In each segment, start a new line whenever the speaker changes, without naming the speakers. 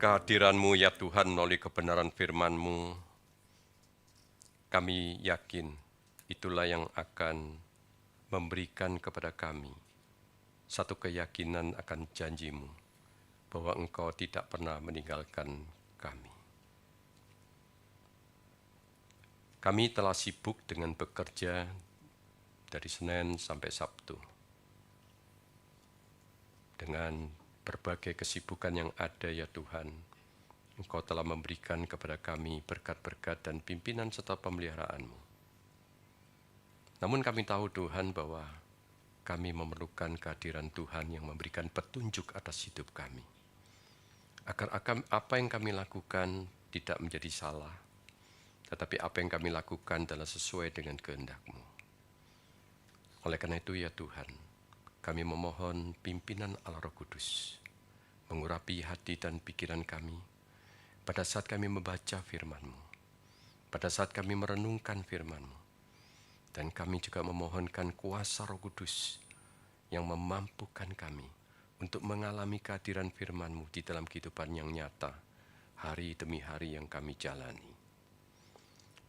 kehadiran-Mu ya Tuhan melalui kebenaran firman-Mu, kami yakin itulah yang akan memberikan kepada kami satu keyakinan akan janji-Mu bahwa Engkau tidak pernah meninggalkan kami. Kami telah sibuk dengan bekerja dari Senin sampai Sabtu dengan berbagai kesibukan yang ada ya Tuhan. Engkau telah memberikan kepada kami berkat-berkat dan pimpinan serta pemeliharaan-Mu. Namun kami tahu Tuhan bahwa kami memerlukan kehadiran Tuhan yang memberikan petunjuk atas hidup kami. Agar apa yang kami lakukan tidak menjadi salah, tetapi apa yang kami lakukan adalah sesuai dengan kehendak-Mu. Oleh karena itu ya Tuhan, kami memohon pimpinan Allah Roh Kudus mengurapi hati dan pikiran kami pada saat kami membaca firman-Mu, pada saat kami merenungkan firman-Mu, dan kami juga memohonkan kuasa Roh Kudus yang memampukan kami untuk mengalami kehadiran firman-Mu di dalam kehidupan yang nyata, hari demi hari yang kami jalani.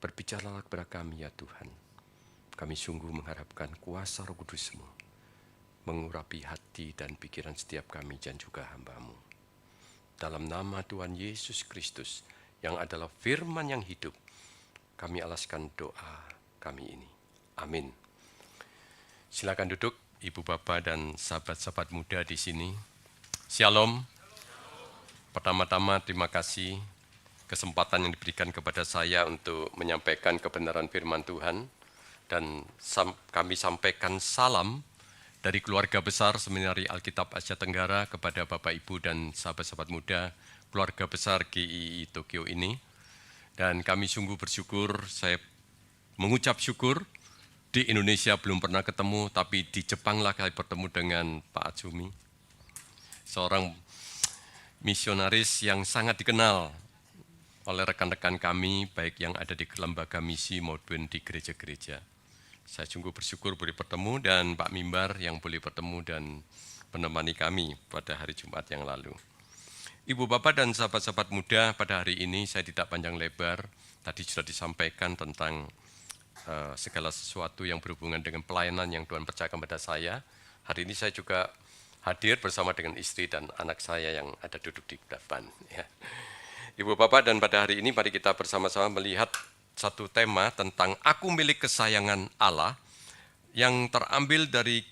Berbicaralah kepada kami ya Tuhan, kami sungguh mengharapkan kuasa Roh Kudus-Mu mengurapi hati dan pikiran setiap kami dan juga hamba-Mu. Dalam nama Tuhan Yesus Kristus yang adalah firman yang hidup, kami alaskan doa kami ini. Amin. Silakan duduk Ibu Bapak dan sahabat-sahabat muda di sini. Shalom. Pertama-tama terima kasih kesempatan yang diberikan kepada saya untuk menyampaikan kebenaran firman Tuhan, dan kami sampaikan salam dari keluarga besar Seminari Alkitab Asia Tenggara kepada Bapak Ibu dan sahabat-sahabat muda keluarga besar GII Tokyo ini. Dan kami sungguh bersyukur, saya mengucap syukur, di Indonesia belum pernah ketemu, tapi di Jepang lah kami bertemu dengan Pak Atsumi, seorang misionaris yang sangat dikenal oleh rekan-rekan kami, baik yang ada di lembaga misi maupun di gereja-gereja. Saya sungguh bersyukur boleh bertemu, dan Pak Mimbar yang boleh bertemu dan menemani kami pada hari Jumat yang lalu. Ibu Bapak dan sahabat-sahabat muda, pada hari ini saya tidak panjang lebar, tadi sudah disampaikan tentang segala sesuatu yang berhubungan dengan pelayanan yang Tuhan percayakan kepada saya. Hari ini saya juga hadir bersama dengan istri dan anak saya yang ada duduk di depan. Ya. Ibu Bapak, dan pada hari ini mari kita bersama-sama melihat satu tema tentang aku milik kesayangan Allah yang terambil dari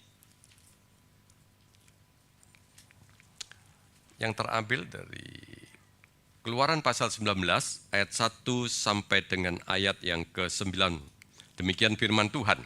Keluaran pasal 19 ayat 1 sampai dengan ayat yang ke-9. Demikian firman Tuhan.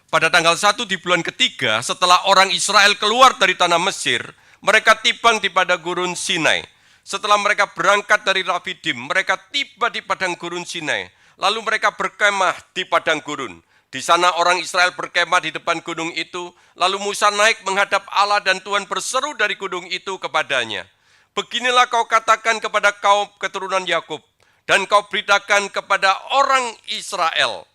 Pada tanggal 1 di bulan ketiga setelah orang Israel keluar dari tanah Mesir, mereka tiba di padang gurun Sinai. Setelah mereka berangkat dari Rafidim, mereka tiba di padang gurun Sinai. Lalu mereka berkemah di padang gurun. Di sana orang Israel berkemah di depan gunung itu. Lalu Musa naik menghadap Allah dan Tuhan berseru dari gunung itu kepadanya. Beginilah kau katakan kepada kaum keturunan Yakub, dan kau beritakan kepada orang Israel.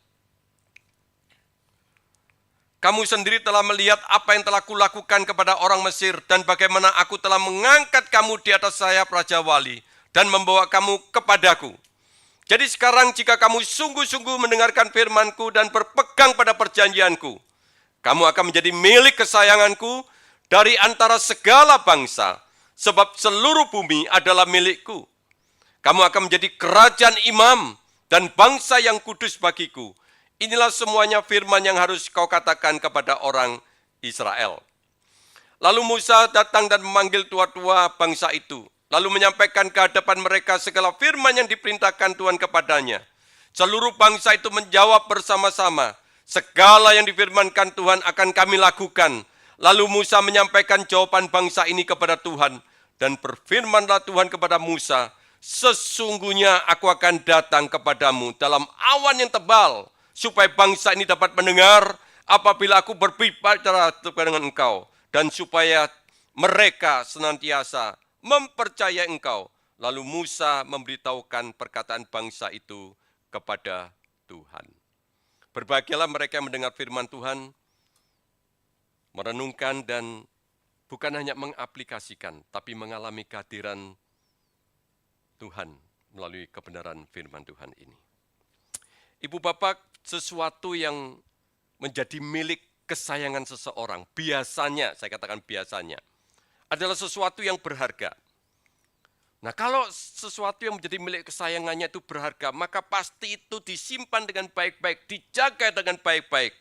Kamu sendiri telah melihat apa yang telah kulakukan kepada orang Mesir, dan bagaimana aku telah mengangkat kamu di atas sayap Raja Wali, dan membawa kamu kepadaku. Jadi sekarang jika kamu sungguh-sungguh mendengarkan firman-Ku dan berpegang pada perjanjian-Ku, kamu akan menjadi milik kesayangan-Ku dari antara segala bangsa, sebab seluruh bumi adalah milik-Ku. Kamu akan menjadi kerajaan imam dan bangsa yang kudus bagiku. Inilah semuanya firman yang harus kau katakan kepada orang Israel. Lalu Musa datang dan memanggil tua-tua bangsa itu, lalu menyampaikan ke hadapan mereka segala firman yang diperintahkan Tuhan kepadanya. Seluruh bangsa itu menjawab bersama-sama, segala yang difirmankan Tuhan akan kami lakukan. Lalu Musa menyampaikan jawaban bangsa ini kepada Tuhan, dan berfirmanlah Tuhan kepada Musa, sesungguhnya aku akan datang kepadamu dalam awan yang tebal, supaya bangsa ini dapat mendengar apabila aku berbicara dengan engkau, dan supaya mereka senantiasa mempercayai engkau. Lalu Musa memberitahukan perkataan bangsa itu kepada Tuhan. Berbahagialah mereka yang mendengar firman Tuhan, merenungkan dan bukan hanya mengaplikasikan, tapi mengalami kehadiran Tuhan melalui kebenaran firman Tuhan ini. Ibu bapak, sesuatu yang menjadi milik kesayangan seseorang, biasanya, saya katakan biasanya, adalah sesuatu yang berharga. Nah, kalau sesuatu yang menjadi milik kesayangannya itu berharga, maka pasti itu disimpan dengan baik-baik, dijaga dengan baik-baik.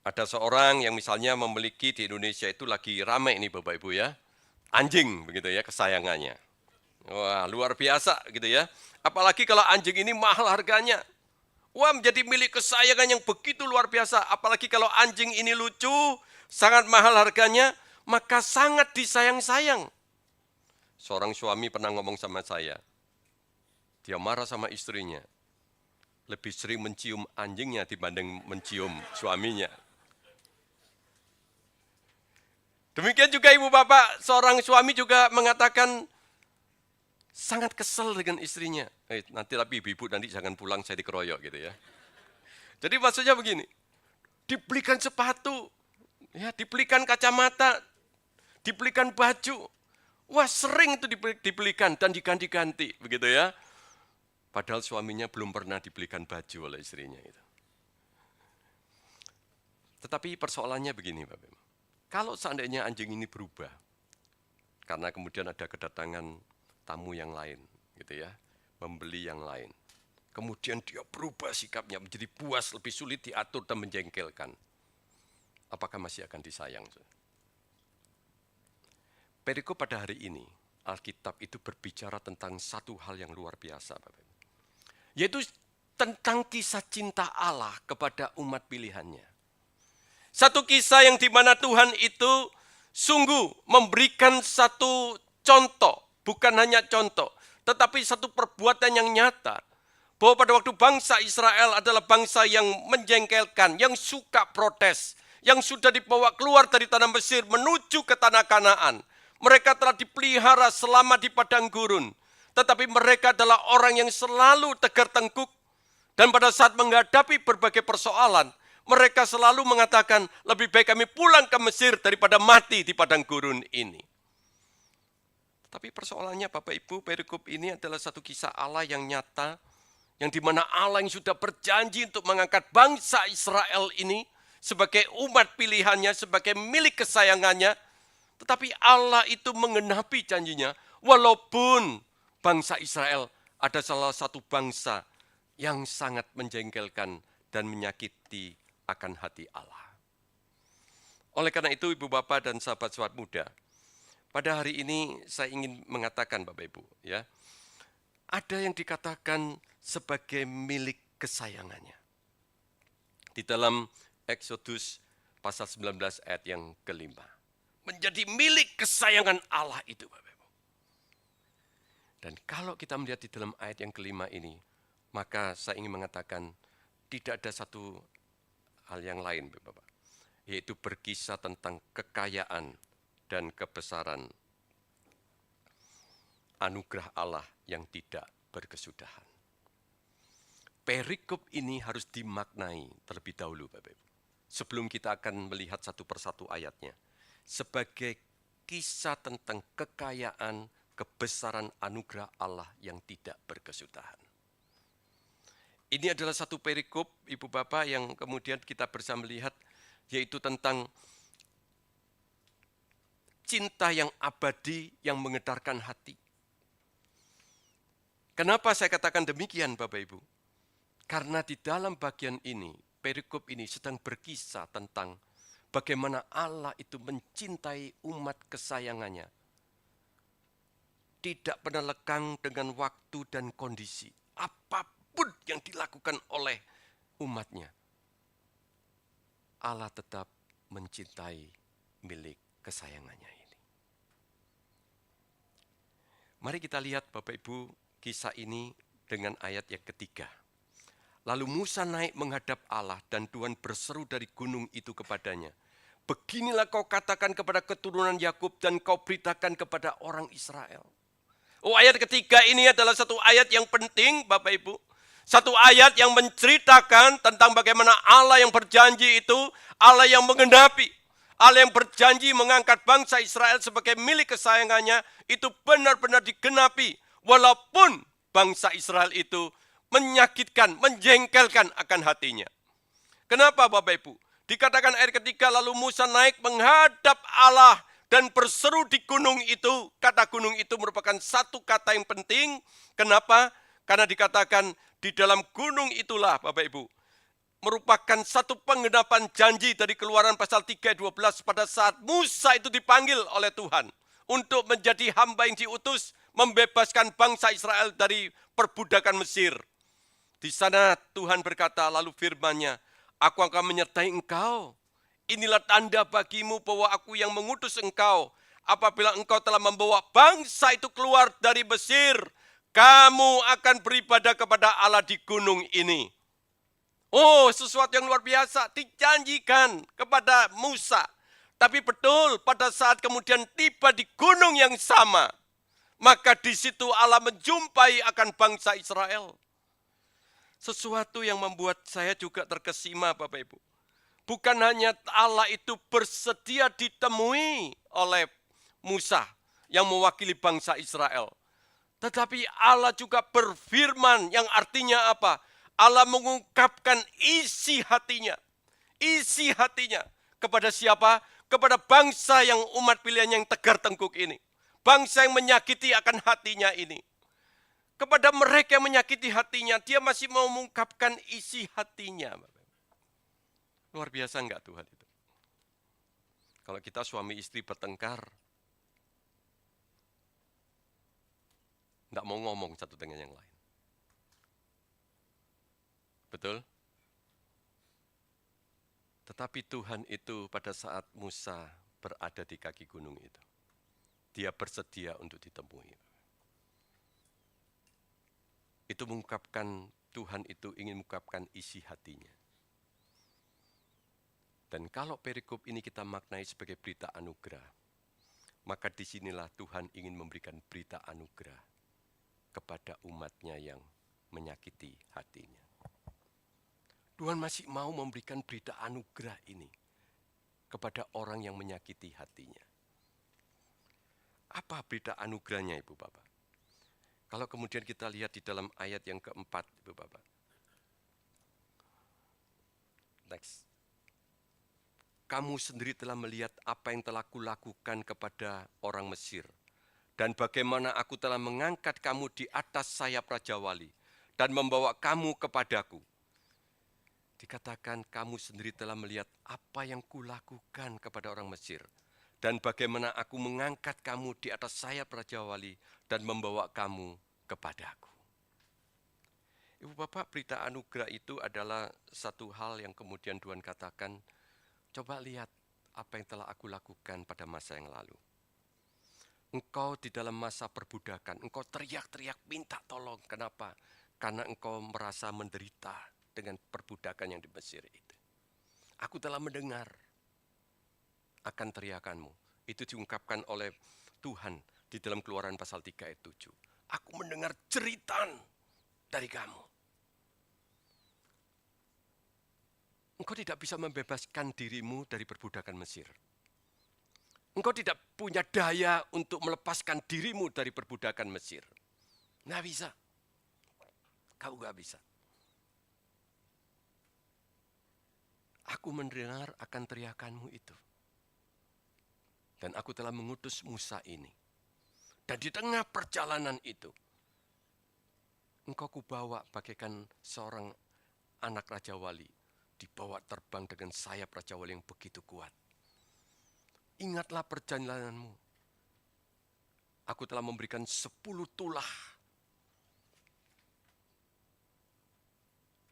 Ada seorang yang misalnya memiliki di Indonesia itu lagi ramai ini Bapak Ibu ya, anjing begitu ya kesayangannya. Wah, luar biasa gitu ya. Apalagi kalau anjing ini mahal harganya. Wah, menjadi milik kesayangan yang begitu luar biasa. Apalagi kalau anjing ini lucu, sangat mahal harganya, maka sangat disayang-sayang. Seorang suami pernah ngomong sama saya, dia marah sama istrinya, lebih sering mencium anjingnya dibanding mencium suaminya. Demikian juga ibu bapak, seorang suami juga mengatakan sangat kesel dengan istrinya. Nanti tapi ibu nanti jangan pulang saya dikeroyok gitu ya. Jadi maksudnya begini, dibelikan sepatu, ya, dibelikan kacamata, dibelikan baju. Wah, sering itu dibelikan dan diganti-ganti begitu ya. Padahal suaminya belum pernah dibelikan baju oleh istrinya itu. Tetapi persoalannya begini Bapak. Kalau seandainya anjing ini berubah, karena kemudian ada kedatangan tamu yang lain, gitu ya, membeli yang lain. Kemudian dia berubah sikapnya menjadi buas, lebih sulit diatur dan menjengkelkan. Apakah masih akan disayang? Perikop pada hari ini, Alkitab itu berbicara tentang satu hal yang luar biasa, Bapak. Yaitu tentang kisah cinta Allah kepada umat pilihannya. Satu kisah yang dimana Tuhan itu sungguh memberikan satu contoh, bukan hanya contoh, tetapi satu perbuatan yang nyata. Bahwa pada waktu bangsa Israel adalah bangsa yang menjengkelkan, yang suka protes, yang sudah dibawa keluar dari tanah Mesir menuju ke tanah Kanaan. Mereka telah dipelihara selama di padang gurun. Tetapi mereka adalah orang yang selalu tegar tengkuk. Dan pada saat menghadapi berbagai persoalan, mereka selalu mengatakan, lebih baik kami pulang ke Mesir daripada mati di padang gurun ini. Tapi persoalannya Bapak Ibu, perikop ini adalah satu kisah Allah yang nyata, yang dimana Allah yang sudah berjanji untuk mengangkat bangsa Israel ini sebagai umat pilihannya, sebagai milik kesayangannya. Tetapi Allah itu menggenapi janjinya, walaupun bangsa Israel ada salah satu bangsa yang sangat menjengkelkan dan menyakiti akan hati Allah. Oleh karena itu Ibu Bapak dan sahabat-sahabat muda, pada hari ini saya ingin mengatakan Bapak Ibu, ya, ada yang dikatakan sebagai milik kesayangannya. Di dalam Exodus pasal 19 ayat yang kelima. Menjadi milik kesayangan Allah itu Bapak Ibu. Dan kalau kita melihat di dalam ayat yang kelima ini, maka saya ingin mengatakan tidak ada satu hal yang lain Bapak. Yaitu berkisah tentang kekayaan dan kebesaran anugerah Allah yang tidak berkesudahan. Perikop ini harus dimaknai terlebih dahulu Bapak Ibu. Sebelum kita akan melihat satu persatu ayatnya. Sebagai kisah tentang kekayaan, kebesaran anugerah Allah yang tidak berkesudahan. Ini adalah satu perikop, Ibu Bapak, yang kemudian kita bersama melihat, yaitu tentang cinta yang abadi yang menggetarkan hati. Kenapa saya katakan demikian Bapak Ibu? Karena di dalam bagian ini, perikop ini sedang berkisah tentang bagaimana Allah itu mencintai umat kesayangannya. Tidak pernah lekang dengan waktu dan kondisi. Apapun yang dilakukan oleh umatnya. Allah tetap mencintai milik kesayangannya ini. Mari kita lihat Bapak Ibu kisah ini dengan ayat yang ketiga. Lalu Musa naik menghadap Allah dan Tuhan berseru dari gunung itu kepadanya. Beginilah kau katakan kepada keturunan Yakub dan kau beritakan kepada orang Israel. Oh, ayat ketiga ini adalah satu ayat yang penting Bapak Ibu. Satu ayat yang menceritakan tentang bagaimana Allah yang berjanji itu, Allah yang menggenapi. Allah yang berjanji mengangkat bangsa Israel sebagai milik kesayangannya, itu benar-benar digenapi. Walaupun bangsa Israel itu menyakitkan, menjengkelkan akan hatinya. Kenapa Bapak Ibu? Dikatakan ayat ketiga, lalu Musa naik menghadap Allah dan berseru di gunung itu. Kata gunung itu merupakan satu kata yang penting. Kenapa? Karena dikatakan di dalam gunung itulah Bapak Ibu, merupakan satu penggenapan janji dari Keluaran pasal 3 ayat 12 pada saat Musa itu dipanggil oleh Tuhan untuk menjadi hamba yang diutus membebaskan bangsa Israel dari perbudakan Mesir. Di sana Tuhan berkata, lalu firman-Nya, aku akan menyertai engkau. Inilah tanda bagimu bahwa aku yang mengutus engkau. Apabila engkau telah membawa bangsa itu keluar dari Mesir, kamu akan beribadah kepada Allah di gunung ini. Oh, sesuatu yang luar biasa dijanjikan kepada Musa. Tapi betul pada saat kemudian tiba di gunung yang sama, maka di situ Allah menjumpai akan bangsa Israel. Sesuatu yang membuat saya juga terkesima Bapak Ibu. Bukan hanya Allah itu bersedia ditemui oleh Musa yang mewakili bangsa Israel. Tetapi Allah juga berfirman yang artinya apa? Allah mengungkapkan isi hatinya. Isi hatinya. Kepada siapa? Kepada bangsa yang umat pilihannya yang tegar tengkuk ini. Bangsa yang menyakiti akan hatinya ini. Kepada mereka yang menyakiti hatinya, dia masih mau mengungkapkan isi hatinya. Luar biasa enggak Tuhan itu? Kalau kita suami istri bertengkar, enggak mau ngomong satu dengan yang lain. Betul? Tetapi Tuhan itu pada saat Musa berada di kaki gunung itu, dia bersedia untuk ditemui. Itu mengungkapkan, Tuhan itu ingin mengungkapkan isi hatinya. Dan kalau perikop ini kita maknai sebagai berita anugerah, maka disinilah Tuhan ingin memberikan berita anugerah kepada umatnya yang menyakiti hatinya. Tuhan masih mau memberikan berita anugerah ini kepada orang yang menyakiti hatinya. Apa berita anugerahnya Ibu Bapak? Kalau kemudian kita lihat di dalam ayat yang keempat, Ibu Bapak. Next. Kamu sendiri telah melihat apa yang telah kulakukan kepada orang Mesir. Dan bagaimana aku telah mengangkat kamu di atas sayap Raja Wali dan membawa kamu kepadaku. Dikatakan kamu sendiri telah melihat apa yang kulakukan kepada orang Mesir. Dan bagaimana aku mengangkat kamu di atas sayap Raja Wali dan membawa kamu kepadaku. Ibu Bapak, berita anugerah itu adalah satu hal yang kemudian Tuhan katakan, coba lihat apa yang telah aku lakukan pada masa yang lalu. Engkau di dalam masa perbudakan, engkau teriak-teriak minta tolong. Kenapa? Karena engkau merasa menderita dengan perbudakan yang di Mesir itu. Aku telah mendengar akan teriakanmu. Itu diungkapkan oleh Tuhan di dalam Keluaran pasal 3 ayat 7. Aku mendengar jeritan dari kamu. Engkau tidak bisa membebaskan dirimu dari perbudakan Mesir. Engkau tidak punya daya untuk melepaskan dirimu dari perbudakan Mesir. Nggak bisa. Kau nggak bisa. Aku mendengar akan teriakanmu itu. Dan aku telah mengutus Musa ini. Dan di tengah perjalanan itu, engkau kubawa bagaikan seorang anak Raja Wali, dibawa terbang dengan sayap Raja Wali yang begitu kuat. Ingatlah perjalananmu. Aku telah memberikan 10 tulah.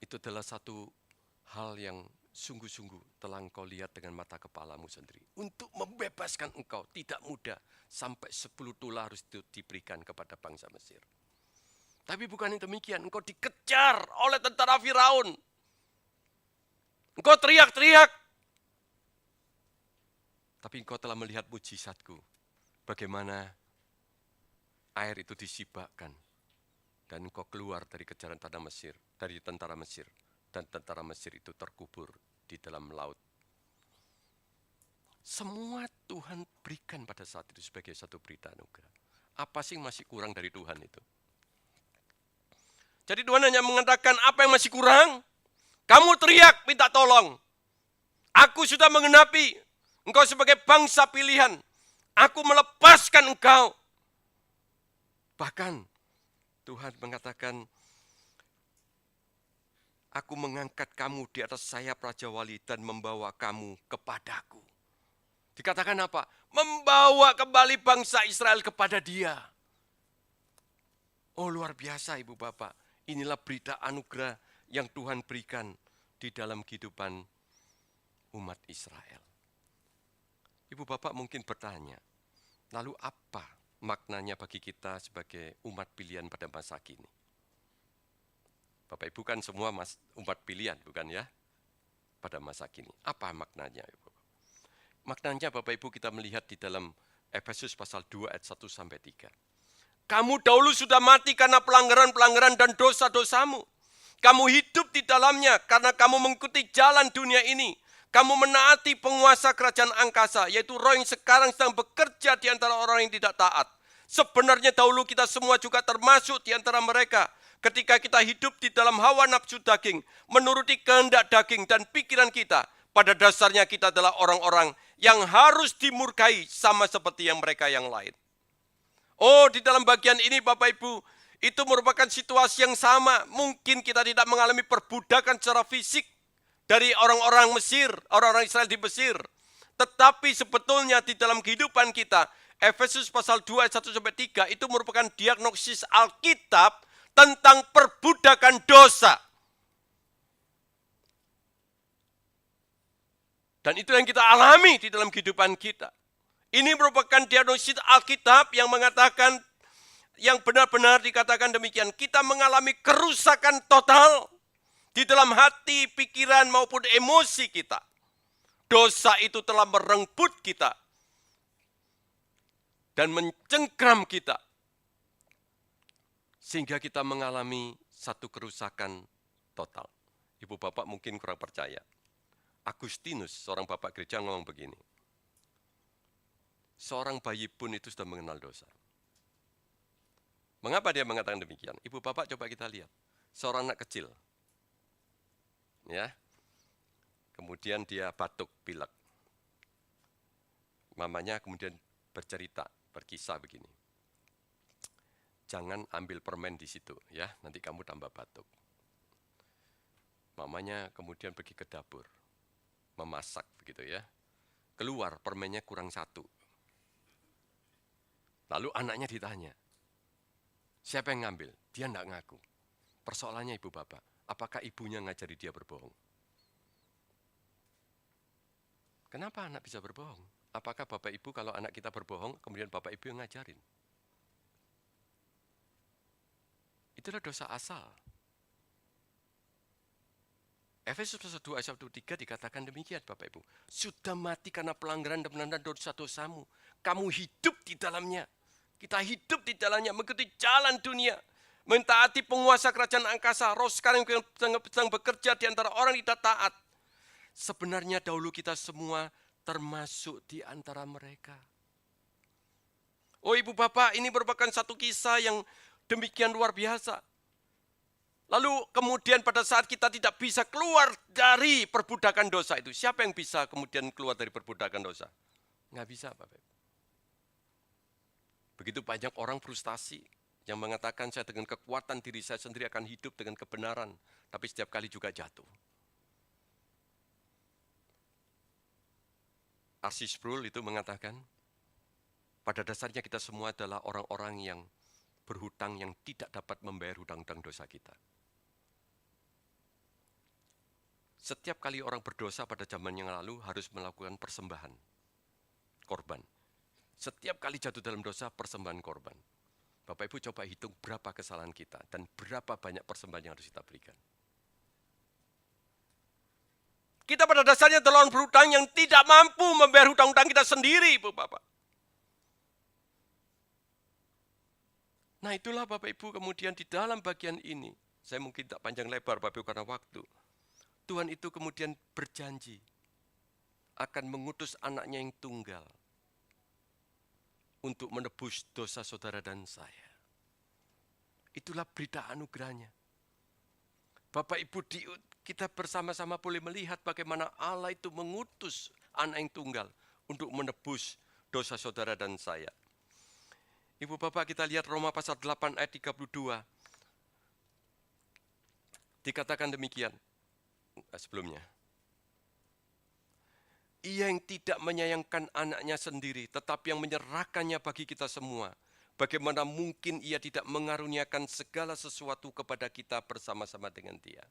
Itu adalah satu hal yang sungguh-sungguh telah engkau lihat dengan mata kepalamu sendiri. Untuk membebaskan engkau tidak mudah. Sampai 10 tulah harus diberikan kepada bangsa Mesir. Tapi bukan yang demikian. Engkau dikejar oleh tentara Firaun. Engkau teriak-teriak. Tapi engkau telah melihat mujizatku. Bagaimana air itu disibakkan. Dan engkau keluar dari kejaran tentara Mesir. Dari tentara Mesir. Dan tentara Mesir itu terkubur di dalam laut. Semua Tuhan berikan pada saat itu sebagai satu berita anugerah. Apa sih yang masih kurang dari Tuhan itu? Jadi Tuhan hanya mengatakan apa yang masih kurang. Kamu teriak minta tolong. Aku sudah mengenapi engkau sebagai bangsa pilihan. Aku melepaskan engkau. Bahkan Tuhan mengatakan, aku mengangkat kamu di atas sayap Raja Wali dan membawa kamu kepadaku. Dikatakan apa? Membawa kembali bangsa Israel kepada Dia. Oh, luar biasa Ibu Bapak. Inilah berita anugerah yang Tuhan berikan di dalam kehidupan umat Israel. Ibu Bapak mungkin bertanya, lalu apa maknanya bagi kita sebagai umat pilihan pada masa kini? Bapak Ibu kan semua umat pilihan, bukan ya? Pada masa kini. Apa maknanya? Maknanya Bapak Ibu kita melihat di dalam Efesus pasal 2 ayat 1 sampai 3. Kamu dahulu sudah mati karena pelanggaran-pelanggaran dan dosa-dosamu. Kamu hidup di dalamnya karena kamu mengikuti jalan dunia ini. Kamu menaati penguasa kerajaan angkasa, yaitu roh yang sekarang sedang bekerja di antara orang yang tidak taat. Sebenarnya dahulu kita semua juga termasuk di antara mereka. Ketika kita hidup di dalam hawa nafsu daging, menuruti kehendak daging dan pikiran kita, pada dasarnya kita adalah orang-orang yang harus dimurkai sama seperti yang mereka yang lain. Oh, di dalam bagian ini Bapak Ibu, itu merupakan situasi yang sama. Mungkin kita tidak mengalami perbudakan secara fisik dari orang-orang Mesir, orang-orang Israel di Mesir. Tetapi sebetulnya di dalam kehidupan kita, Efesus pasal 2 ayat 1-3 itu merupakan diagnosis Alkitab tentang perbudakan dosa. Dan itu yang kita alami di dalam kehidupan kita. Ini merupakan diagnosis Alkitab yang mengatakan, yang benar-benar dikatakan demikian. Kita mengalami kerusakan total di dalam hati, pikiran maupun emosi kita. Dosa itu telah merenggut kita dan mencengkram kita. Sehingga kita mengalami satu kerusakan total. Ibu bapak mungkin kurang percaya. Agustinus, seorang bapak gereja ngomong begini. Seorang bayi pun itu sudah mengenal dosa. Mengapa dia mengatakan demikian? Ibu bapak coba kita lihat. Seorang anak kecil. Ya. Kemudian dia batuk, pilek. Mamanya kemudian bercerita, berkisah begini. Jangan ambil permen di situ, ya, nanti kamu tambah batuk. Mamanya kemudian pergi ke dapur, memasak begitu ya. Keluar permennya kurang 1. Lalu anaknya ditanya, siapa yang ngambil? Dia enggak ngaku. Persoalannya ibu bapak, apakah ibunya ngajari dia berbohong? Kenapa anak bisa berbohong? Apakah bapak ibu kalau anak kita berbohong, kemudian bapak ibu yang ngajarin? Itulah dosa asal. Efesus pasal 2 ayat 1-3 dikatakan demikian Bapak Ibu. Sudah mati karena pelanggaran dan dosa-dosamu. Kamu hidup di dalamnya. Kita hidup di dalamnya, mengikuti jalan dunia. Mentaati penguasa kerajaan angkasa. Roh sekarang yang sedang bekerja di antara orang yang tidak taat. Sebenarnya dahulu kita semua termasuk di antara mereka. Oh ibu bapak, ini merupakan satu kisah yang demikian luar biasa. Lalu kemudian pada saat kita tidak bisa keluar dari perbudakan dosa itu, siapa yang bisa kemudian keluar dari perbudakan dosa? Nggak bisa Bapak. Begitu banyak orang frustasi yang mengatakan saya dengan kekuatan diri saya sendiri akan hidup dengan kebenaran, tapi setiap kali juga jatuh. R.C. Sproul itu mengatakan, pada dasarnya kita semua adalah orang-orang yang berhutang yang tidak dapat membayar hutang-hutang dosa kita. Setiap kali orang berdosa pada zaman yang lalu harus melakukan persembahan, korban. Setiap kali jatuh dalam dosa, persembahan korban. Bapak Ibu coba hitung berapa kesalahan kita dan berapa banyak persembahan yang harus kita berikan. Kita pada dasarnya adalah orang berhutang yang tidak mampu membayar hutang-hutang kita sendiri, Ibu Bapak. Nah itulah Bapak Ibu kemudian di dalam bagian ini, saya mungkin tak panjang lebar Bapak Ibu karena waktu. Tuhan itu kemudian berjanji, akan mengutus anaknya yang tunggal untuk menebus dosa saudara dan saya. Itulah berita anugerahnya. Bapak Ibu, kita bersama-sama boleh melihat bagaimana Allah itu mengutus anak yang tunggal untuk menebus dosa saudara dan saya. Ibu Bapak, kita lihat Roma pasal 8 ayat 32. Dikatakan demikian sebelumnya. Ia yang tidak menyayangkan anaknya sendiri, tetapi yang menyerahkannya bagi kita semua. Bagaimana mungkin ia tidak mengaruniakan segala sesuatu kepada kita bersama-sama dengan Dia.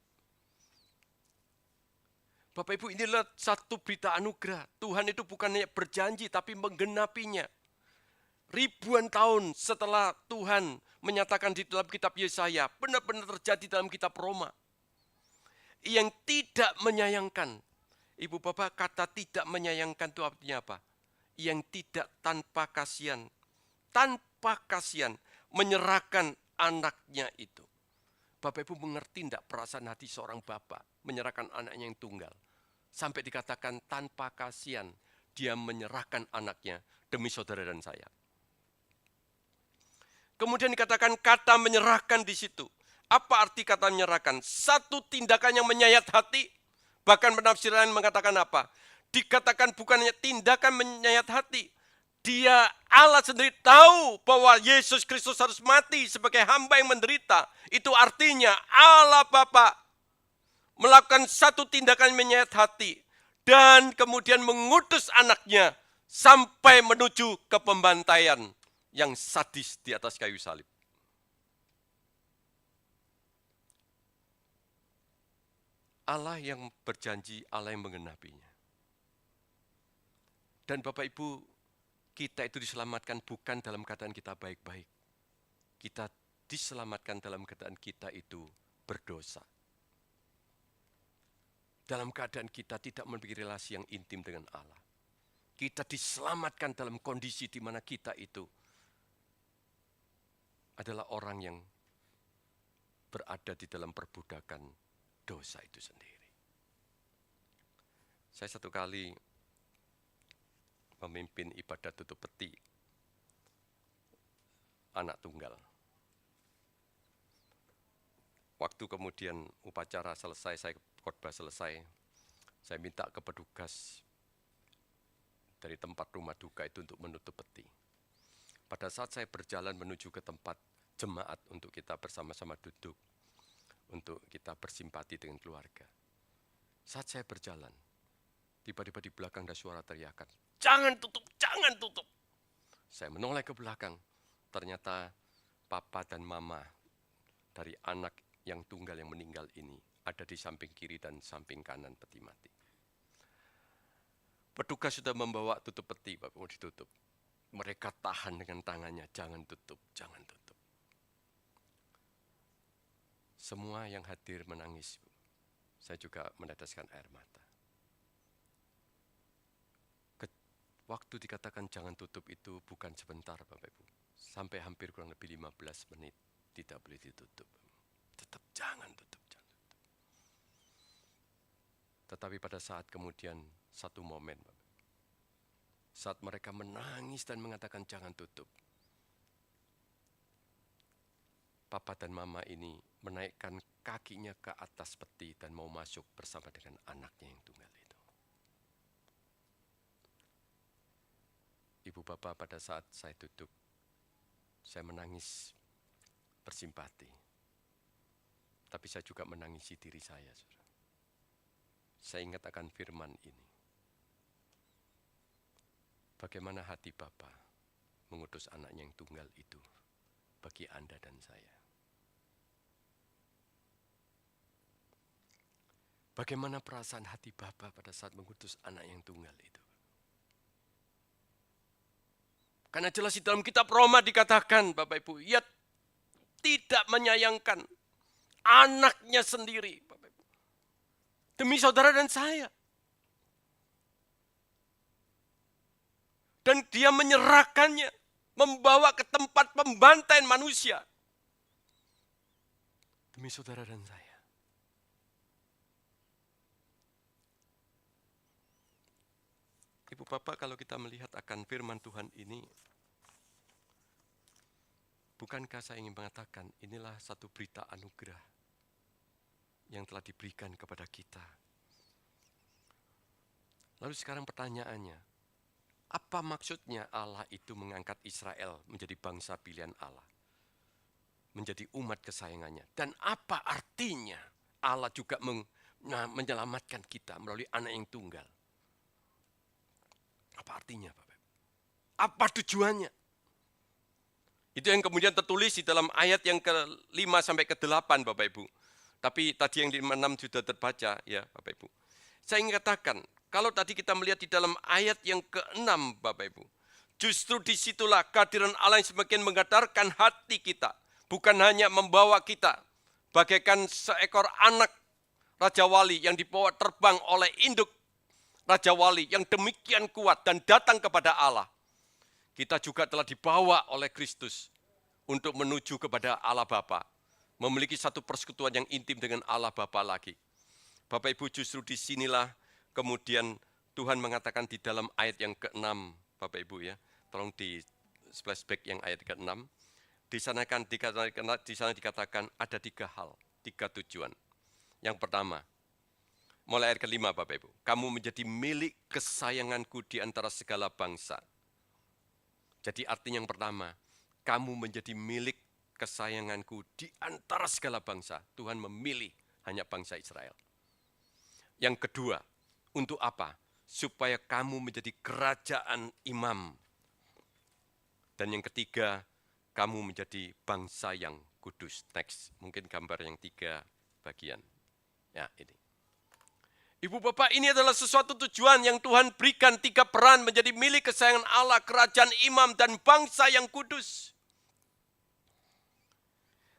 Bapak Ibu, inilah satu berita anugerah. Tuhan itu bukan hanya berjanji, tapi menggenapinya. Ribuan tahun setelah Tuhan menyatakan di dalam kitab Yesaya, benar-benar terjadi dalam kitab Roma. Yang tidak menyayangkan. Ibu Bapak, kata tidak menyayangkan itu artinya apa? Yang tidak tanpa kasihan. Tanpa kasihan menyerahkan anaknya itu. Bapak Ibu mengerti tidak perasaan hati seorang bapak menyerahkan anaknya yang tunggal. Sampai dikatakan tanpa kasihan dia menyerahkan anaknya demi saudara dan saya. Kemudian dikatakan kata menyerahkan di situ. Apa arti kata menyerahkan? Satu tindakan yang menyayat hati. Bahkan penafsiran mengatakan apa? Dikatakan bukan hanya tindakan menyayat hati. Dia Allah sendiri tahu bahwa Yesus Kristus harus mati sebagai hamba yang menderita. Itu artinya Allah Bapa melakukan satu tindakan menyayat hati. Dan kemudian mengutus anaknya sampai menuju ke pembantaian yang sadis di atas kayu salib. Allah yang berjanji, Allah yang menggenapinya. Dan Bapak Ibu, kita itu diselamatkan bukan dalam keadaan kita baik-baik. Kita diselamatkan dalam keadaan kita itu berdosa. Dalam keadaan kita tidak memiliki relasi yang intim dengan Allah. Kita diselamatkan dalam kondisi di mana kita itu adalah orang yang berada di dalam perbudakan dosa itu sendiri. Saya satu kali memimpin ibadah tutup peti anak tunggal. Waktu kemudian upacara selesai, saya khotbah selesai, saya minta ke petugas dari tempat rumah duka itu untuk menutup peti. Pada saat saya berjalan menuju ke tempat jemaat untuk kita bersama-sama duduk, untuk kita bersimpati dengan keluarga. Saat saya berjalan, tiba-tiba di belakang ada suara teriakan, "Jangan tutup, jangan tutup." Saya menoleh ke belakang, ternyata papa dan mama dari anak yang tunggal yang meninggal ini ada di samping kiri dan samping kanan peti mati. Petugas sudah membawa tutup peti, Bapak, mau ditutup. Mereka tahan dengan tangannya, jangan tutup, jangan tutup. Semua yang hadir menangis. Saya juga meneteskan air mata. Waktu dikatakan jangan tutup itu bukan sebentar, Bapak Ibu. Sampai hampir kurang lebih 15 menit tidak boleh ditutup. Tetap jangan tutup, jangan tutup. Tetapi pada saat kemudian satu momen, Bapak, saat mereka menangis dan mengatakan jangan tutup, papa dan mama ini menaikkan kakinya ke atas peti dan mau masuk bersama dengan anaknya yang tunggal itu. Ibu bapak, pada saat saya duduk, saya menangis bersimpati. Tapi saya juga menangisi diri saya, saudara. Saya ingat akan firman ini. Bagaimana hati Bapa mengutus anaknya yang tunggal itu bagi Anda dan saya. Bagaimana perasaan hati Bapa pada saat mengutus anak yang tunggal itu. Karena jelas di dalam kitab Roma dikatakan, Bapak Ibu, ia tidak menyayangkan anaknya sendiri, Bapak Ibu, demi saudara dan saya. Dan dia menyerahkannya, membawa ke tempat pembantaian manusia. Demi saudara dan saya. Ibu Bapak, kalau kita melihat akan firman Tuhan ini, bukankah saya ingin mengatakan inilah satu berita anugerah yang telah diberikan kepada kita. Lalu sekarang pertanyaannya, apa maksudnya Allah itu mengangkat Israel menjadi bangsa pilihan Allah? Menjadi umat kesayangannya. Dan apa artinya Allah juga menyelamatkan kita melalui anak yang tunggal? Apa artinya, Bapak? Apa tujuannya? Itu yang kemudian tertulis di dalam ayat yang ke-5 sampai ke-8, Bapak Ibu. Tapi tadi yang di 5-6 sudah terbaca, ya Bapak Ibu. Saya ingin katakan, kalau tadi kita melihat di dalam ayat yang ke-6, Bapak Ibu, justru disitulah kehadiran Allah yang semakin menggetarkan hati kita. Bukan hanya membawa kita bagaikan seekor anak Raja Wali yang dibawa terbang oleh induk Raja Wali yang demikian kuat dan datang kepada Allah. Kita juga telah dibawa oleh Kristus untuk menuju kepada Allah Bapa, memiliki satu persekutuan yang intim dengan Allah Bapa lagi. Bapak Ibu, justru disinilah kemudian Tuhan mengatakan di dalam ayat yang ke-6, Bapak Ibu ya, tolong di flashback yang ayat ke-6, di sana dikatakan ada 3 hal, 3 tujuan. Yang pertama, mulai ayat ke-5 Bapak Ibu, kamu menjadi milik kesayanganku di antara segala bangsa. Jadi artinya yang pertama, kamu menjadi milik kesayanganku di antara segala bangsa. Tuhan memilih hanya bangsa Israel. Yang kedua, untuk apa? Supaya kamu menjadi kerajaan imam. Dan yang ketiga, kamu menjadi bangsa yang kudus. Next, mungkin gambar yang 3 bagian. Ya, ini. Ibu Bapak, ini adalah sesuatu tujuan yang Tuhan berikan 3 peran menjadi milik kesayangan Allah, kerajaan imam, dan bangsa yang kudus.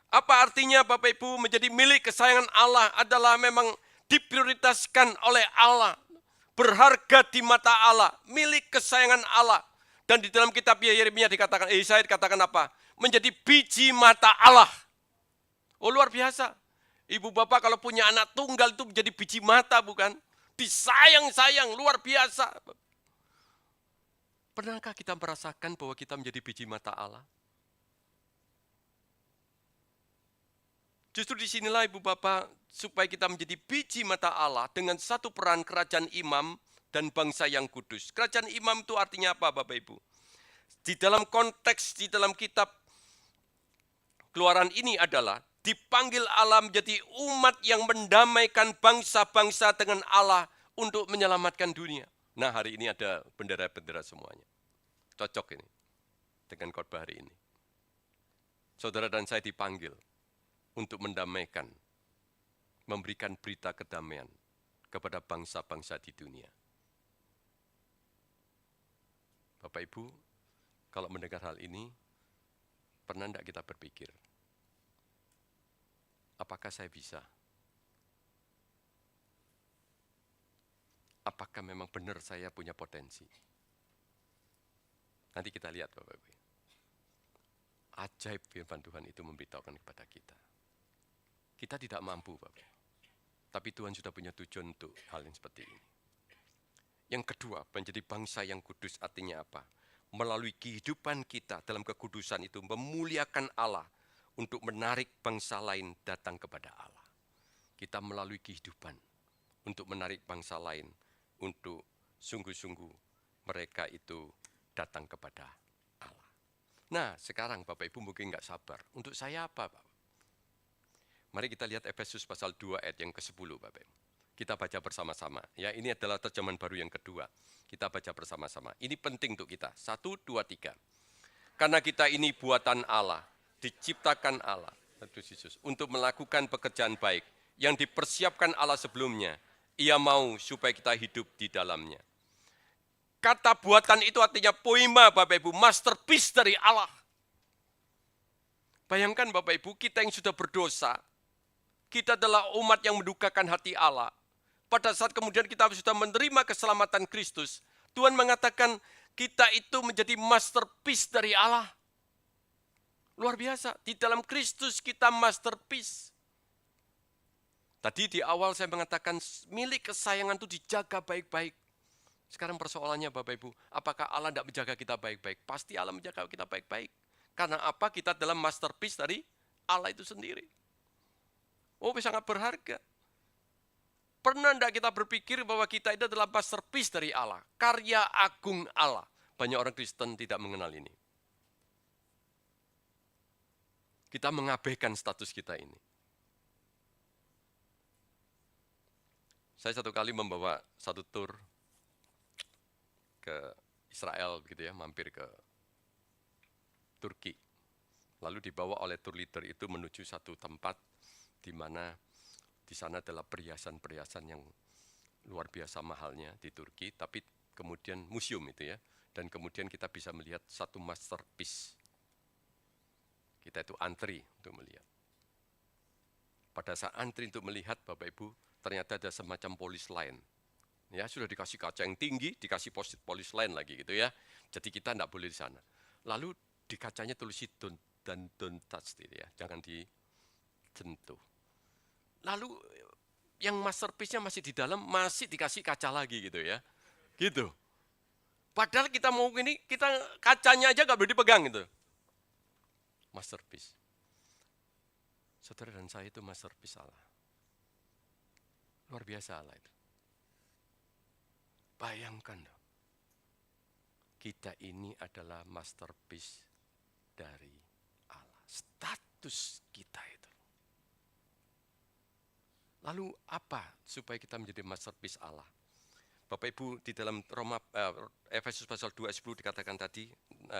Apa artinya Bapak Ibu menjadi milik kesayangan Allah adalah memang diprioritaskan oleh Allah, berharga di mata Allah, milik kesayangan Allah. Dan di dalam kitab Yeremia dikatakan, Yesaya dikatakan apa? Menjadi biji mata Allah. Oh luar biasa. Ibu Bapak kalau punya anak tunggal itu menjadi biji mata bukan? Disayang-sayang, luar biasa. Pernahkah kita merasakan bahwa kita menjadi biji mata Allah? Justru disinilah Ibu Bapak, supaya kita menjadi biji mata Allah dengan satu peran kerajaan imam dan bangsa yang kudus. Kerajaan imam itu artinya apa Bapak Ibu? Di dalam konteks, di dalam kitab Keluaran ini adalah dipanggil Allah menjadi umat yang mendamaikan bangsa-bangsa dengan Allah untuk menyelamatkan dunia. Nah hari ini ada bendera-bendera semuanya. Cocok ini dengan khotbah hari ini. Saudara dan saya dipanggil untuk mendamaikan, memberikan berita kedamaian kepada bangsa-bangsa di dunia. Bapak Ibu, kalau mendengar hal ini, pernah tidak kita berpikir, apakah saya bisa? Apakah memang benar saya punya potensi? Nanti kita lihat Bapak Ibu. Ajaib firman Tuhan itu memberitahukan kepada kita. Kita tidak mampu Bapak. Tapi Tuhan sudah punya tujuan untuk hal yang seperti ini. Yang kedua, menjadi bangsa yang kudus artinya apa? Melalui kehidupan kita dalam kekudusan itu memuliakan Allah untuk menarik bangsa lain datang kepada Allah. Kita melalui kehidupan untuk menarik bangsa lain untuk sungguh-sungguh mereka itu datang kepada Allah. Nah sekarang Bapak Ibu mungkin nggak sabar. Untuk saya apa Bapak? Mari kita lihat Efesus pasal 2 ayat yang ke-10 Bapak Ibu. Kita baca bersama-sama. Ya, ini adalah terjemahan baru yang kedua. Kita baca bersama-sama. Ini penting untuk kita. 1, 2, 3. Karena kita ini buatan Allah, diciptakan Allah, untuk melakukan pekerjaan baik yang dipersiapkan Allah sebelumnya. Ia mau supaya kita hidup di dalamnya. Kata buatan itu artinya poema Bapak Ibu, masterpiece dari Allah. Bayangkan Bapak Ibu, kita yang sudah berdosa, kita adalah umat yang mendukakan hati Allah. Pada saat kemudian kita sudah menerima keselamatan Kristus, Tuhan mengatakan kita itu menjadi masterpiece dari Allah. Luar biasa, di dalam Kristus kita masterpiece. Tadi di awal saya mengatakan milik kesayangan itu dijaga baik-baik. Sekarang persoalannya Bapak Ibu, apakah Allah tidak menjaga kita baik-baik? Pasti Allah menjaga kita baik-baik. Karena apa? Kita dalam masterpiece dari Allah itu sendiri. Oh, sangat berharga. Pernah tidak kita berpikir bahwa kita itu adalah masterpiece dari Allah? Karya agung Allah. Banyak orang Kristen tidak mengenal ini. Kita mengabaikan status kita ini. Saya satu kali membawa satu tur ke Israel, begitu ya, mampir ke Turki. Lalu dibawa oleh tour leader itu menuju satu tempat di mana di sana adalah perhiasan-perhiasan yang luar biasa mahalnya di Turki, tapi kemudian museum itu ya, dan kemudian kita bisa melihat satu masterpiece. Kita itu antri untuk melihat. Pada saat antri untuk melihat, Bapak Ibu, ternyata ada semacam polis lain. Ya, sudah dikasih kaca yang tinggi, dikasih polis lain lagi gitu ya. Jadi kita tidak boleh di sana. Lalu di kacanya tulis don't touch gitu ya, jangan disentuh. Lalu yang masterpiece-nya masih di dalam, masih dikasih kaca lagi gitu ya. Gitu. Padahal kita mau gini, kita kacanya aja nggak boleh dipegang gitu. Masterpiece. Saudara dan saya itu masterpiece Allah. Luar biasa Allah itu. Bayangkan dong. Kita ini adalah masterpiece dari Allah. Status kita itu. Lalu apa supaya kita menjadi masterpiece Allah? Bapak Ibu, di dalam Efesus pasal 2 ayat 10 dikatakan tadi,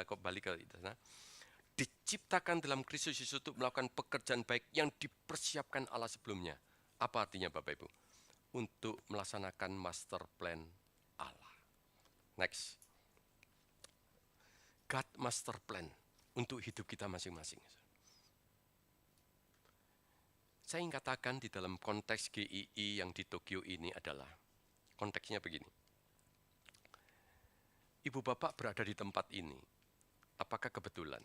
kembali ke sana, diciptakan dalam Kristus Yesus untuk melakukan pekerjaan baik yang dipersiapkan Allah sebelumnya. Apa artinya Bapak Ibu? Untuk melaksanakan master plan Allah. Next. God master plan untuk hidup kita masing-masing. Saya ingin katakan di dalam konteks GII yang di Tokyo ini adalah, konteksnya begini. Ibu bapak berada di tempat ini, apakah kebetulan?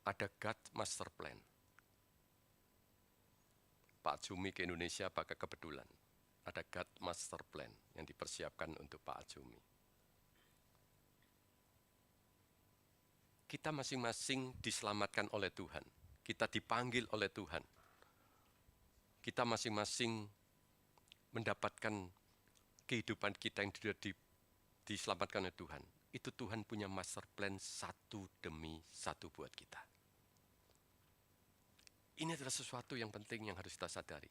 Ada God master plan. Pak Atsumi ke Indonesia apakah kebetulan? Ada God master plan yang dipersiapkan untuk Pak Atsumi. Kita masing-masing diselamatkan oleh Tuhan. Kita dipanggil oleh Tuhan. Kita masing-masing mendapatkan kehidupan kita yang sudah diselamatkan oleh Tuhan. Itu Tuhan punya master plan satu demi satu buat kita. Ini adalah sesuatu yang penting yang harus kita sadari.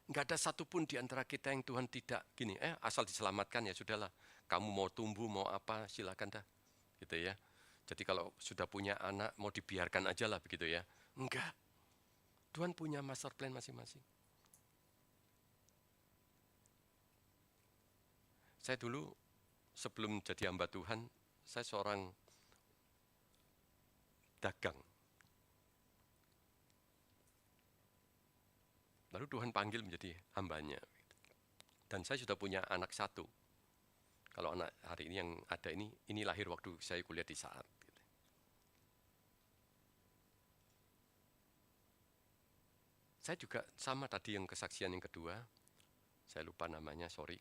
Enggak ada satupun di antara kita yang Tuhan tidak gini, asal diselamatkan ya sudahlah. Kamu mau tumbuh, mau apa, silakan dah. Gitu ya. Jadi kalau sudah punya anak, mau dibiarkan aja lah begitu ya. Enggak. Tuhan punya master plan masing-masing. Saya dulu sebelum jadi hamba Tuhan, saya seorang dagang. Lalu Tuhan panggil menjadi hambanya. Dan saya sudah punya anak satu. Kalau anak hari ini yang ada ini lahir waktu saya kuliah di Saat. Saya juga sama tadi yang kesaksian yang kedua, saya lupa namanya, sorry.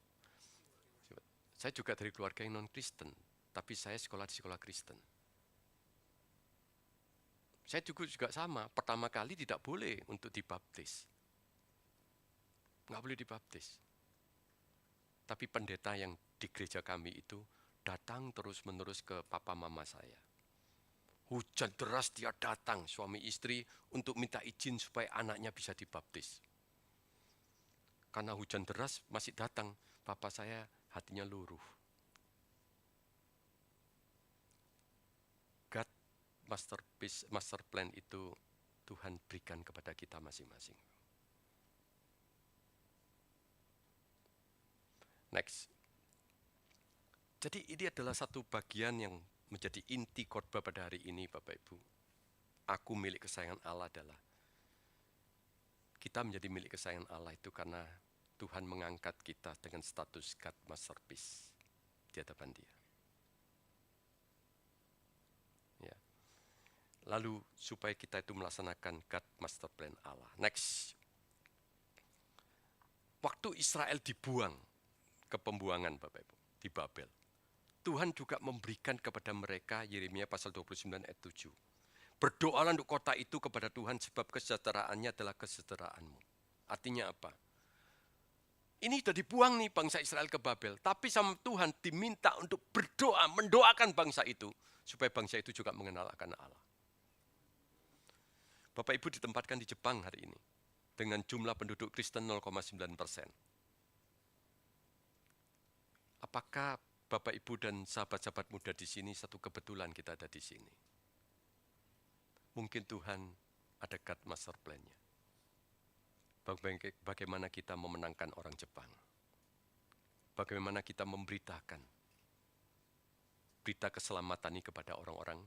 Saya juga dari keluarga yang non-Kristen, tapi saya sekolah di sekolah Kristen. Saya juga sama, pertama kali tidak boleh untuk dibaptis. Nggak boleh dibaptis. Tapi pendeta yang di gereja kami itu datang terus-menerus ke papa mama saya. Hujan deras dia datang, suami istri, untuk minta izin supaya anaknya bisa dibaptis. Karena hujan deras masih datang, papa saya hatinya luruh. God masterpiece, master plan itu Tuhan berikan kepada kita masing-masing. Next. Jadi ini adalah satu bagian yang menjadi inti khotbah pada hari ini Bapak Ibu. Aku milik kesayangan Allah adalah kita menjadi milik kesayangan Allah itu karena Tuhan mengangkat kita dengan status God masterpiece di hadapan Dia. Ya. Lalu supaya kita itu melaksanakan God master plan Allah. Next. Waktu Israel dibuang ke pembuangan Bapak Ibu di Babel, Tuhan juga memberikan kepada mereka, Yeremia pasal 29 ayat 7. Berdoalah untuk kota itu kepada Tuhan sebab kesejahteraannya adalah kesejahteraanmu. Artinya apa? Ini sudah dibuang nih bangsa Israel ke Babel. Tapi sama Tuhan diminta untuk berdoa, mendoakan bangsa itu. Supaya bangsa itu juga mengenal akan Allah. Bapak Ibu ditempatkan di Jepang hari ini. Dengan jumlah penduduk Kristen 0,9%. Apakah Bapak Ibu dan sahabat-sahabat muda di sini satu kebetulan kita ada di sini? Mungkin Tuhan ada God master plan-nya. Bagaimana kita memenangkan orang Jepang. Bagaimana kita memberitakan berita keselamatan ini kepada orang-orang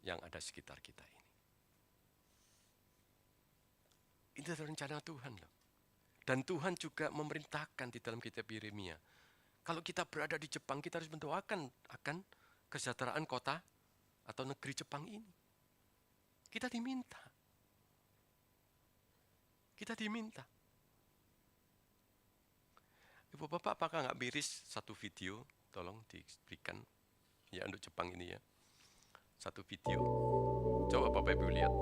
yang ada sekitar kita ini. Ini adalah rencana Tuhan loh. Dan Tuhan juga memerintahkan di dalam kitab Yeremia. Kalau kita berada di Jepang, kita harus mendoakan akan kesejahteraan kota atau negeri Jepang ini. Kita diminta. Kita diminta. Ibu Bapak, apakah nggak miris satu video? Tolong diberikan ya untuk Jepang ini ya. Satu video. Coba Bapak Ibu lihat.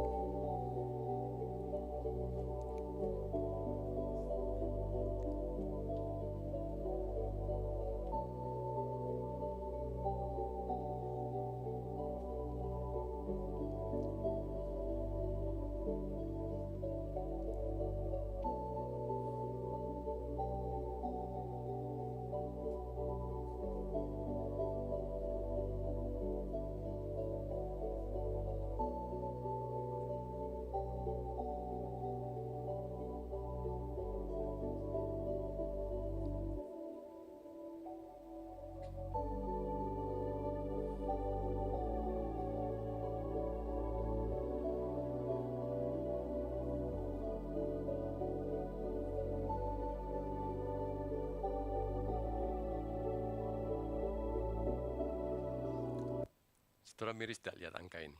Saudara miris tidak lihat angka ini?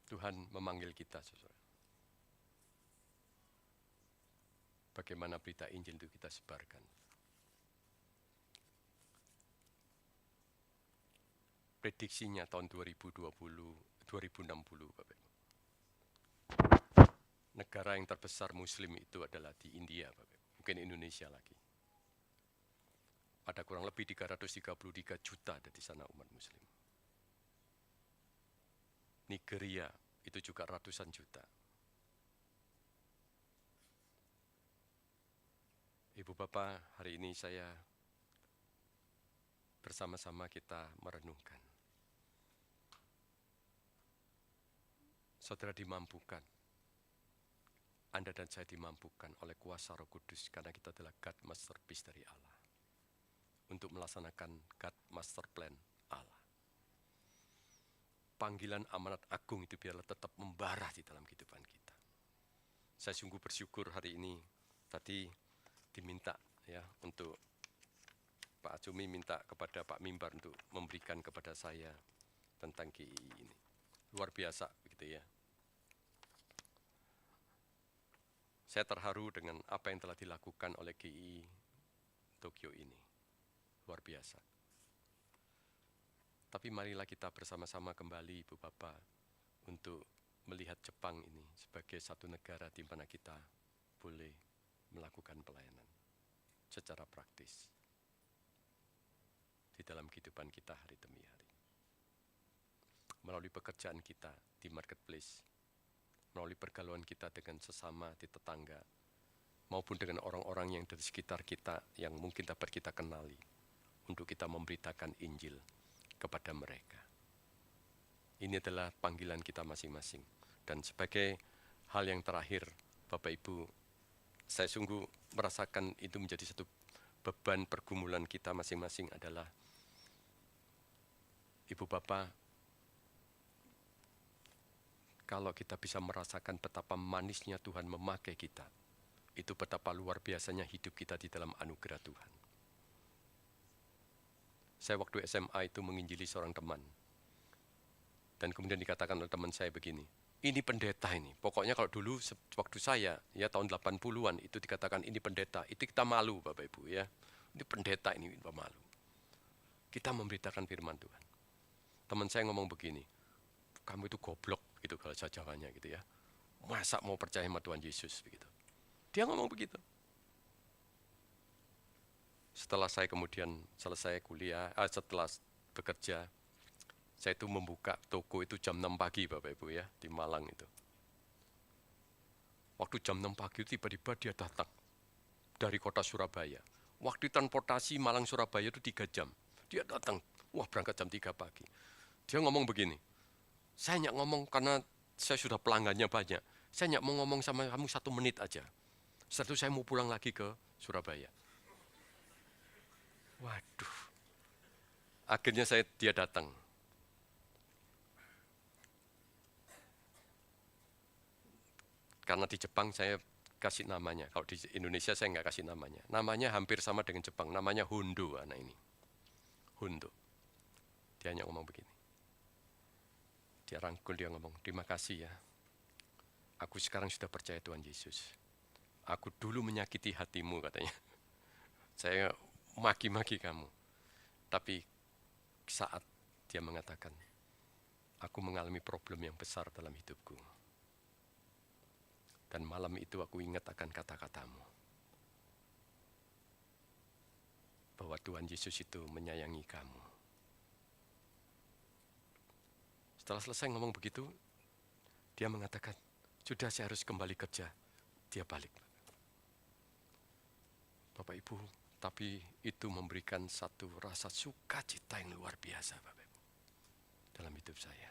Tuhan memanggil kita, saudara. Bagaimana berita Injil itu kita sebarkan. Prediksinya tahun 2060, Bapak Ibu. Negara yang terbesar Muslim itu adalah di India, Bapak Ibu. Mungkin Indonesia lagi. Ada kurang lebih 333 juta ada di sana umat Muslim. Nigeria itu juga ratusan juta. Ibu Bapak, hari ini saya bersama-sama kita merenungkan. Saudara dimampukan. Anda dan saya dimampukan oleh kuasa Roh Kudus karena kita adalah God Masterpiece dari Allah. Untuk melaksanakan God Master Plan Allah. Panggilan amanat agung itu biarlah tetap membara di dalam kehidupan kita. Saya sungguh bersyukur hari ini. Tadi diminta ya untuk Pak Acumi minta kepada Pak Mimbar untuk memberikan kepada saya tentang GII ini. Luar biasa begitu ya. Saya terharu dengan apa yang telah dilakukan oleh GII Tokyo ini. Luar biasa. Tapi marilah kita bersama-sama kembali Ibu Bapak untuk melihat Jepang ini sebagai satu negara di mana kita boleh melakukan pelayanan secara praktis di dalam kehidupan kita hari demi hari. Melalui pekerjaan kita di marketplace, melalui pergaulan kita dengan sesama di tetangga, maupun dengan orang-orang yang dari sekitar kita yang mungkin dapat kita kenali, untuk kita memberitakan Injil kepada mereka. Ini adalah panggilan kita masing-masing. Dan sebagai hal yang terakhir, Bapak Ibu, saya sungguh merasakan itu menjadi satu beban pergumulan kita masing-masing adalah, Ibu Bapak, kalau kita bisa merasakan betapa manisnya Tuhan memakai kita, itu betapa luar biasanya hidup kita di dalam anugerah Tuhan. Saya waktu SMA itu menginjili seorang teman. Dan kemudian dikatakan oleh teman saya begini, ini pendeta ini. Pokoknya kalau dulu waktu saya, ya tahun 80-an itu dikatakan ini pendeta. Itu kita malu Bapak Ibu ya. Ini pendeta ini kita malu. Kita memberitakan firman Tuhan. Teman saya ngomong begini, kamu itu goblok gitu kalau Jawanya gitu ya. Masa mau percaya sama Tuhan Yesus begitu. Dia ngomong begitu. Setelah saya kemudian selesai kuliah, setelah bekerja, saya itu membuka toko itu jam 6 pagi Bapak Ibu ya, di Malang itu. Waktu jam 6 pagi tiba-tiba dia datang dari kota Surabaya. Waktu transportasi Malang Surabaya itu 3 jam. Dia datang, wah berangkat jam 3 pagi. Dia ngomong begini, saya nggak ngomong karena saya sudah pelanggannya banyak. Saya nggak mau ngomong sama kamu 1 menit aja. Setelah itu saya mau pulang lagi ke Surabaya. Waduh. Akhirnya dia datang. Karena di Jepang saya kasih namanya. Kalau di Indonesia saya nggak kasih namanya. Namanya hampir sama dengan Jepang. Namanya Hondo anak ini. Hondo. Dia hanya ngomong begini. Dia rangkul, dia ngomong, terima kasih ya. Aku sekarang sudah percaya Tuhan Yesus. Aku dulu menyakiti hatimu katanya. Saya maki-maki kamu. Tapi saat dia mengatakan, aku mengalami problem yang besar dalam hidupku. Dan malam itu aku ingat akan kata-katamu. Bahwa Tuhan Yesus itu menyayangi kamu. Setelah selesai ngomong begitu, dia mengatakan, sudah saya harus kembali kerja. Dia balik. Bapak Ibu, tapi itu memberikan satu rasa sukacita yang luar biasa Bapak Ibu. Dalam hidup saya.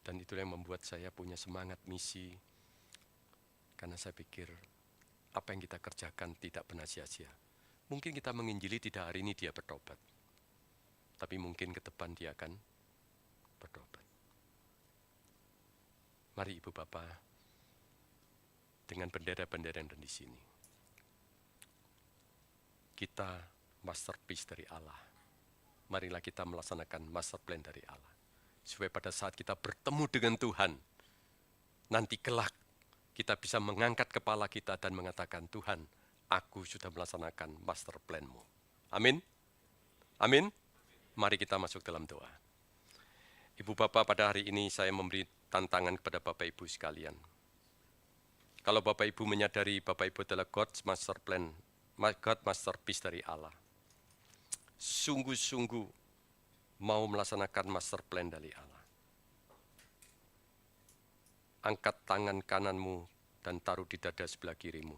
Dan itulah yang membuat saya punya semangat misi. Karena saya pikir, apa yang kita kerjakan tidak pernah sia-sia. Mungkin kita menginjili tidak hari ini dia bertobat. Tapi mungkin ke depan dia akan bertobat. Mari Ibu Bapak, dengan bendera-bendera yang ada di sini, kita masterpiece dari Allah. Marilah kita melaksanakan master plan dari Allah. Supaya pada saat kita bertemu dengan Tuhan, nanti kelak kita bisa mengangkat kepala kita dan mengatakan, Tuhan, aku sudah melaksanakan master plan-Mu. Amin. Amin. Mari kita masuk dalam doa. Ibu Bapak, pada hari ini saya memberi tantangan kepada Bapak Ibu sekalian. Kalau Bapak Ibu menyadari Bapak Ibu adalah God's master plan, God masterpiece dari Allah. Sungguh-sungguh mau melaksanakan master plan dari Allah. Angkat tangan kananmu dan taruh di dada sebelah kirimu.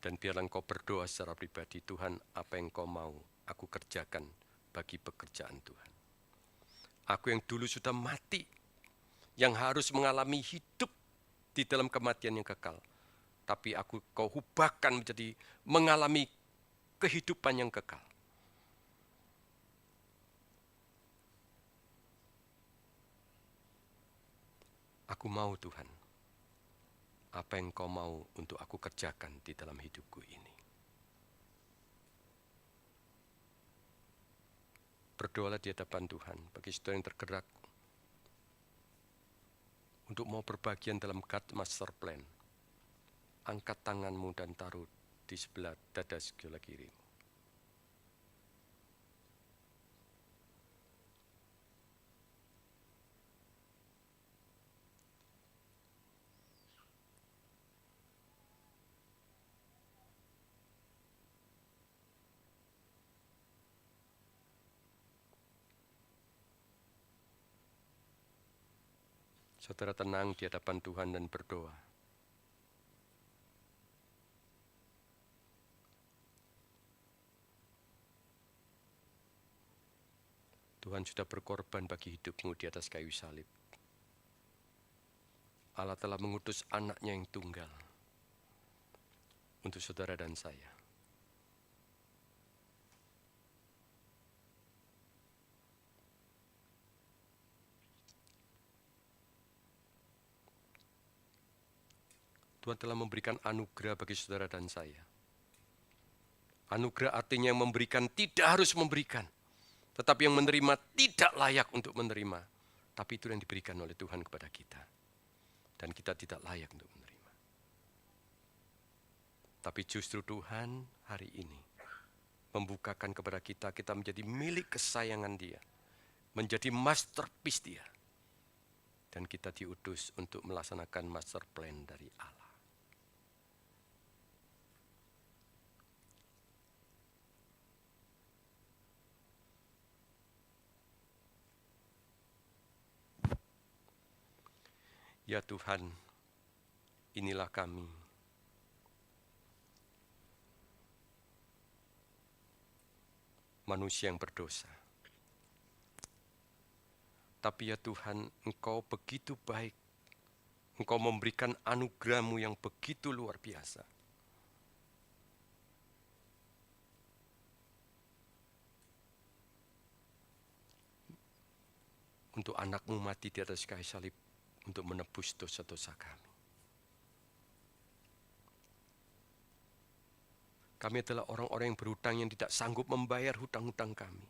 Dan biarlah engkau berdoa secara pribadi, Tuhan, apa yang kau mau aku kerjakan bagi pekerjaan Tuhan. Aku yang dulu sudah mati, yang harus mengalami hidup di dalam kematian yang kekal. Tapi kau hubahkan menjadi mengalami kehidupan yang kekal. Aku mau Tuhan, apa yang kau mau untuk aku kerjakan di dalam hidupku ini. Berdoalah di hadapan Tuhan bagi saudara yang tergerak untuk mau berbagian dalam God Master Plan. Angkat tanganmu dan taruh di sebelah dada sebelah kirimu. Saudara tenang di hadapan Tuhan dan berdoa. Tuhan sudah berkorban bagi hidupmu di atas kayu salib. Allah telah mengutus anaknya yang tunggal untuk saudara dan saya. Tuhan telah memberikan anugerah bagi saudara dan saya. Anugerah artinya yang memberikan tidak harus memberikan. Tetapi yang menerima tidak layak untuk menerima. Tapi itu yang diberikan oleh Tuhan kepada kita. Dan kita tidak layak untuk menerima. Tapi justru Tuhan hari ini membukakan kepada kita, kita menjadi milik kesayangan Dia. Menjadi masterpiece Dia. Dan kita diutus untuk melaksanakan master plan dari Allah. Ya Tuhan, inilah kami. Manusia yang berdosa. Tapi ya Tuhan, Engkau begitu baik. Engkau memberikan anugerah-Mu yang begitu luar biasa. Untuk anak-Mu mati di atas kayu salib untuk menebus dosa-dosa kami. Kami adalah orang-orang yang berhutang yang tidak sanggup membayar hutang-hutang kami.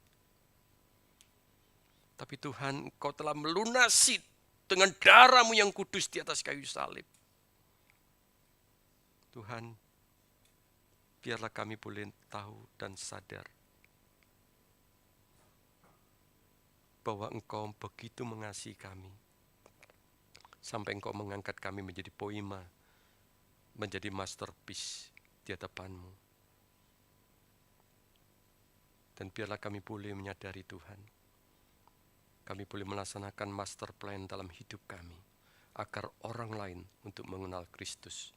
Tapi Tuhan, Engkau telah melunasi dengan darah-Mu yang kudus di atas kayu salib. Tuhan, biarlah kami boleh tahu dan sadar bahwa Engkau begitu mengasihi kami. Sampai Engkau mengangkat kami menjadi poima, menjadi masterpiece di hadapan-Mu. Dan biarlah kami boleh menyadari Tuhan, kami boleh melaksanakan master plan dalam hidup kami, agar orang lain untuk mengenal Kristus,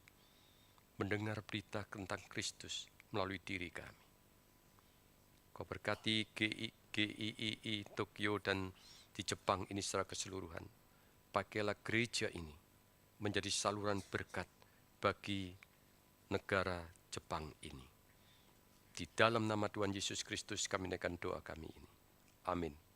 mendengar berita tentang Kristus melalui diri kami. Kau berkati GIII Tokyo dan di Jepang ini secara keseluruhan. Pakailah gereja ini menjadi saluran berkat bagi negara Jepang ini. Di dalam nama Tuhan Yesus Kristus kami naikkan doa kami ini. Amin.